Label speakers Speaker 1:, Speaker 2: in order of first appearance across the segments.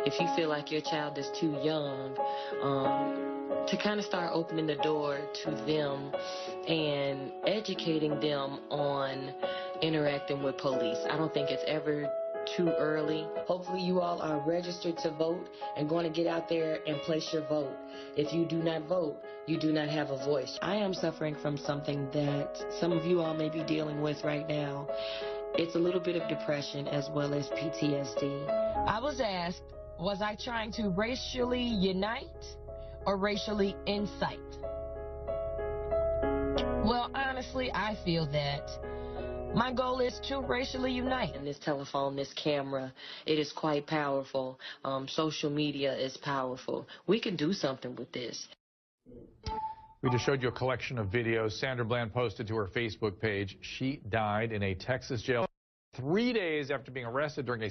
Speaker 1: if you feel like your child is too young, to kind of start opening the door to them and educating them on interacting with police. I don't think it's ever too early. Hopefully you all are registered to vote and going to get out there and place your vote. If you do not vote, you do not have a voice. I am suffering from something that some of you all may be dealing with right now. It's a little bit of depression as well as PTSD. I was asked, was I trying to racially unite or racially incite? Well, honestly, I feel that my goal is to racially unite. And this telephone, this camera, it is quite powerful. Social media is powerful. We can do something with this.
Speaker 2: We just showed you a collection of videos Sandra Bland posted to her Facebook page. She died in a Texas jail 3 days after being arrested during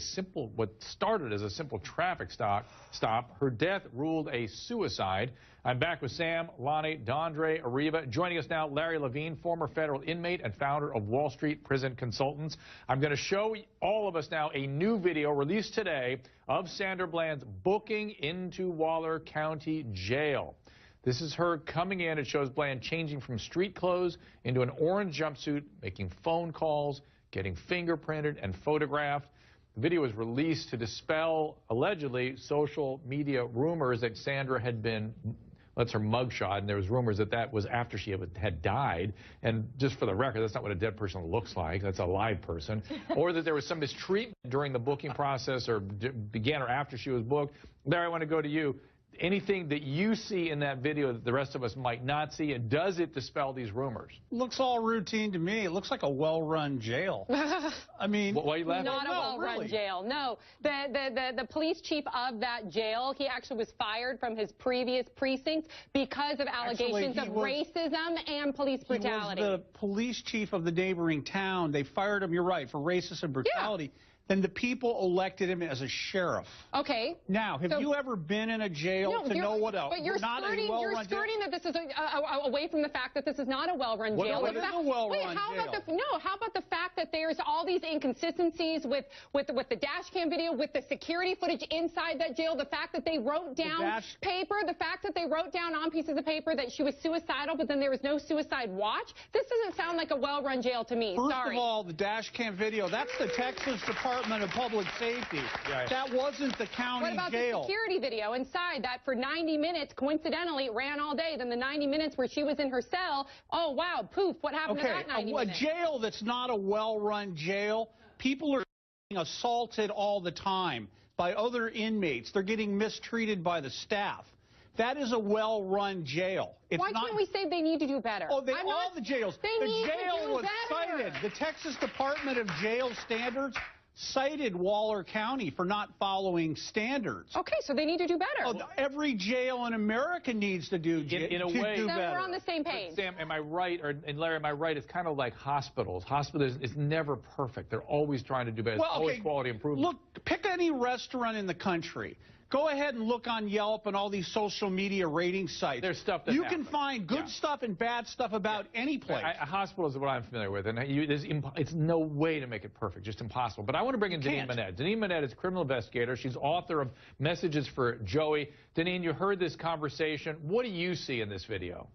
Speaker 2: what started as a simple traffic stop. Her death ruled a suicide. I'm back with Sam, Lonnie, Dondre, Ariva. Joining us now, Larry Levine, former federal inmate and founder of Wall Street Prison Consultants. I'm going to show all of us now a new video released today of Sandra Bland's booking into Waller County Jail. This is her coming in. It shows Bland changing from street clothes into an orange jumpsuit, making phone calls, getting fingerprinted and photographed. The video was released to dispel, allegedly, social media rumors that Sandra had been, that's her mugshot, and there was rumors that that was after she had died. And just for the record, that's not what a dead person looks like. That's a live person. Or that there was some mistreatment during the booking process or began or after she was booked. Larry, I want to go to you. Anything that you see in that video that the rest of us might not see, and does it dispel these rumors?
Speaker 3: Looks all routine to me. It looks like a well-run jail. I mean,
Speaker 2: why are you laughing?
Speaker 4: Not a well-run jail. No, the police chief of that jail, he actually was fired from his previous precincts because of allegations of racism and police brutality.
Speaker 3: He was the police chief of the neighboring town. They fired him, you're right, for racism and brutality. Yeah. Then the people elected him as a sheriff.
Speaker 4: Okay.
Speaker 3: Now, have you ever been in a jail to know what else?
Speaker 4: But you're skirting that this is away from the fact that this is not a well-run jail.
Speaker 3: What is a well-run jail?
Speaker 4: How about the fact that there's all these inconsistencies with the dash cam video, with the security footage inside that jail, the fact that they wrote down the fact that they wrote down on pieces of paper that she was suicidal, but then there was no suicide watch? This doesn't sound like a well-run jail to me.
Speaker 3: First of all, the dash cam video, that's the Texas Department of Public Safety. Right. That wasn't the county jail.
Speaker 4: What about the security video inside that for 90 minutes, coincidentally, it ran all day, then the 90 minutes where she was in her cell, oh, wow, poof, what happened to that 90 minutes?
Speaker 3: A jail that's not a well-run jail, people are being assaulted all the time by other inmates. They're getting mistreated by the staff. That is a well-run jail.
Speaker 4: Why can't we say they need to do better?
Speaker 3: Oh, all the jails. The jail was cited. The Texas Department of Jail Standards cited Waller County for not following standards.
Speaker 4: Okay, so they need to do better.
Speaker 3: Oh, every jail in America needs to do better.
Speaker 4: Then we're on the same page.
Speaker 2: Sam, am I right? And Larry, am I right? It's kind of like hospitals. Hospitals is never perfect. They're always trying to do better. It's always quality improvement.
Speaker 3: Look, pick any restaurant in the country. Go ahead and look on Yelp and all these social media rating sites.
Speaker 2: There's stuff that
Speaker 3: you can find good stuff and bad stuff about any place.
Speaker 2: A hospital is what I'm familiar with, and it's no way to make it perfect, just impossible. But I want to bring in Deneen Manette. Deneen Manette is a criminal investigator. She's author of Messages for Joey. Deneen, you heard this conversation. What do you see in this video?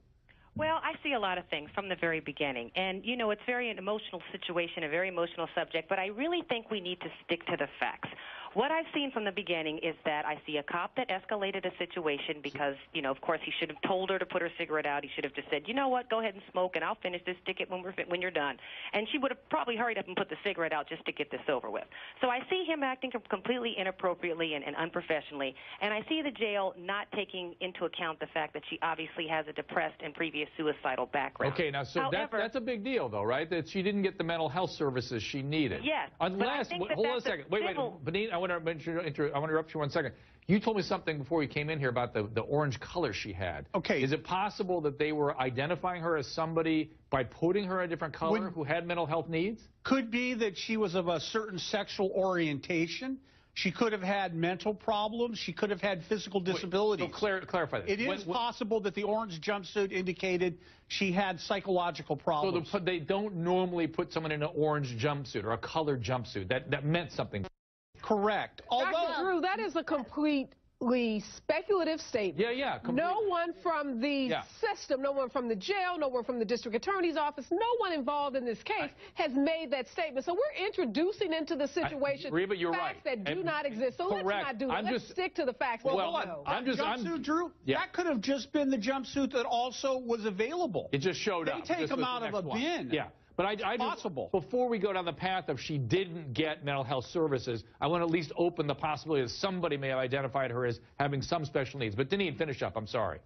Speaker 5: Well, I see a lot of things from the very beginning. And, you know, it's very an emotional situation, a very emotional subject, but I really think we need to stick to the facts. What I've seen from the beginning is that I see a cop that escalated a situation because, you know, of course, he should have told her to put her cigarette out. He should have just said, you know what, go ahead and smoke, and I'll finish this ticket when you're done. And she would have probably hurried up and put the cigarette out just to get this over with. So I see him acting completely inappropriately and unprofessionally, and I see the jail not taking into account the fact that she obviously has a depressed and previous suicidal background.
Speaker 2: Okay, now, so that's a big deal, though, right? That she didn't get the mental health services she needed.
Speaker 5: Yes.
Speaker 2: Unless, hold on a second. Wait, Benine, I want to interrupt you 1 second. You told me something before you came in here about the orange color she had.
Speaker 3: Okay.
Speaker 2: Is it possible that they were identifying her as somebody by putting her a different color who had mental health needs?
Speaker 3: Could be that she was of a certain sexual orientation. She could have had mental problems. She could have had physical disabilities.
Speaker 2: So clarify that.
Speaker 3: It is possible that the orange jumpsuit indicated she had psychological problems.
Speaker 2: So they don't normally put someone in an orange jumpsuit or a colored jumpsuit. That meant something.
Speaker 3: Correct.
Speaker 6: Dr. Drew, that is a completely speculative statement.
Speaker 2: Yeah.
Speaker 6: No one from the system, no one from the jail, no one from the district attorney's office, no one involved in this case has made that statement. So we're introducing into the situation facts that do not exist. So let's not do that. Let's stick to the facts.
Speaker 3: Jumpsuit, Drew, that could have just been the jumpsuit that also was available.
Speaker 2: It just showed up.
Speaker 3: They take them out of a bin.
Speaker 2: Yeah. But I
Speaker 3: possible.
Speaker 2: Before we go down the path of she didn't get mental health services, I want to at least open the possibility that somebody may have identified her as having some special needs. But Deneen, finish up. I'm sorry.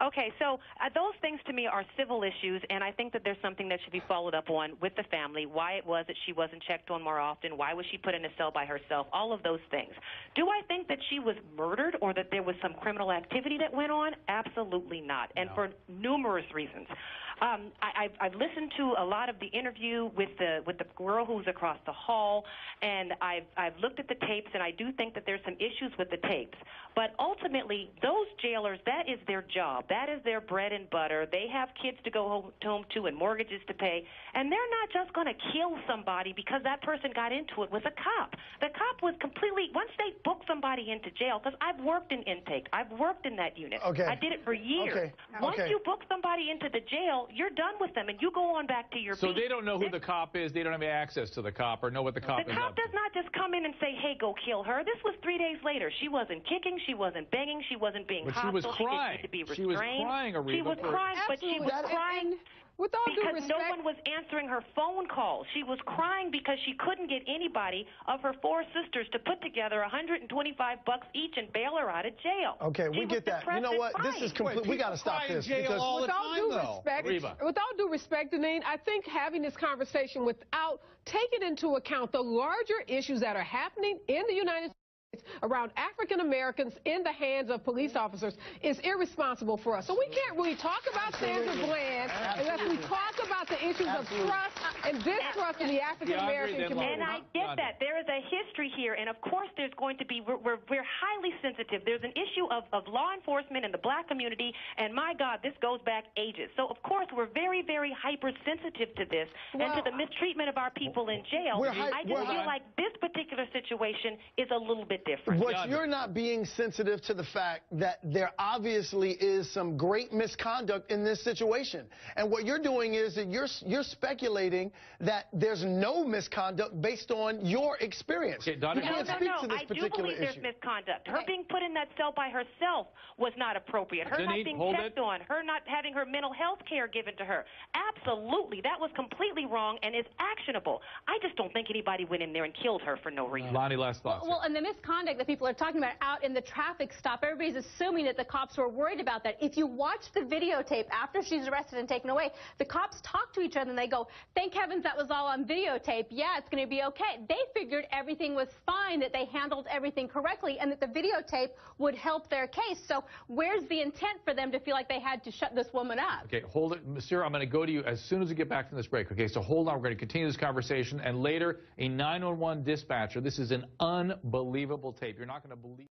Speaker 5: Okay, so those things to me are civil issues, and I think that there's something that should be followed up on with the family, why it was that she wasn't checked on more often, why was she put in a cell by herself, all of those things. Do I think that she was murdered or that there was some criminal activity that went on? Absolutely not, and for numerous reasons. I've listened to a lot of the interview with the girl who's across the hall, and I've looked at the tapes, and I do think that there's some issues with the tapes. But ultimately, those jailers, that is their job. That is their bread and butter. They have kids to go home to and mortgages to pay, and they're not just going to kill somebody because that person got into it with a cop. The cop was completely, once they book somebody into jail, because I've worked in intake, I've worked in that unit. I did it for years. Once you book somebody into the jail, you're done with them, and you go on back to your beat.
Speaker 2: So they don't know who the cop is. They don't have access to the cop or know what the cop is up to.
Speaker 5: The cop does not just come in and say, hey, go kill her. This was 3 days later. She wasn't kicking. She wasn't banging. She wasn't being hostile.
Speaker 2: She was crying.
Speaker 5: She didn't need to be restrained.
Speaker 2: She was crying, Aretha.
Speaker 5: She was crying, but she was crying
Speaker 6: with all due
Speaker 5: because
Speaker 6: respect,
Speaker 5: no one was answering her phone calls. She was crying because she couldn't get anybody of her 4 sisters to put together $125 each and bail her out of jail.
Speaker 7: Okay, we get that. You know what? This is complete. We got to stop this.
Speaker 3: With all
Speaker 6: due respect, Deneen, I think having this conversation without taking into account the larger issues that are happening in the United States around African Americans in the hands of police officers is irresponsible for us. So we can't really talk about Sandra Bland unless we talk about the issues of trust and distrust in the African American community.
Speaker 5: And I get that. There is a history here, and of course there's going to be, we're highly sensitive. There's an issue of law enforcement in the black community, and my God, this goes back ages. So of course we're very, very hypersensitive to this and to the mistreatment of our people in jail. I just feel like this particular situation is a little bit different.
Speaker 7: But you're not being sensitive to the fact that there obviously is some great misconduct in this situation. And what you're doing is that you're speculating that there's no misconduct based on your experience.
Speaker 2: Okay,
Speaker 5: No, I do believe there's misconduct. Her being put in that cell by herself was not appropriate. Her not being checked on, her not having her mental health care given to her. Absolutely. That was completely wrong and is actionable. I just don't think anybody went in there and killed her for no reason.
Speaker 2: Lonnie, last thoughts.
Speaker 8: Well, and the misconduct that people are talking about out in the traffic stop, everybody's assuming that the cops were worried about that. If you watch the videotape after she's arrested and taken away, the cops talk to each other and they go, thank heavens that was all on videotape. Yeah, it's going to be okay. They figured everything was fine, that they handled everything correctly, and that the videotape would help their case. So where's the intent for them to feel like they had to shut this woman up?
Speaker 2: Okay, hold it. Sarah, I'm going to go to you as soon as we get back from this break. Okay, so hold on. We're going to continue this conversation. And later, a 911 dispatcher. This is an unbelievable tape. You're not going to believe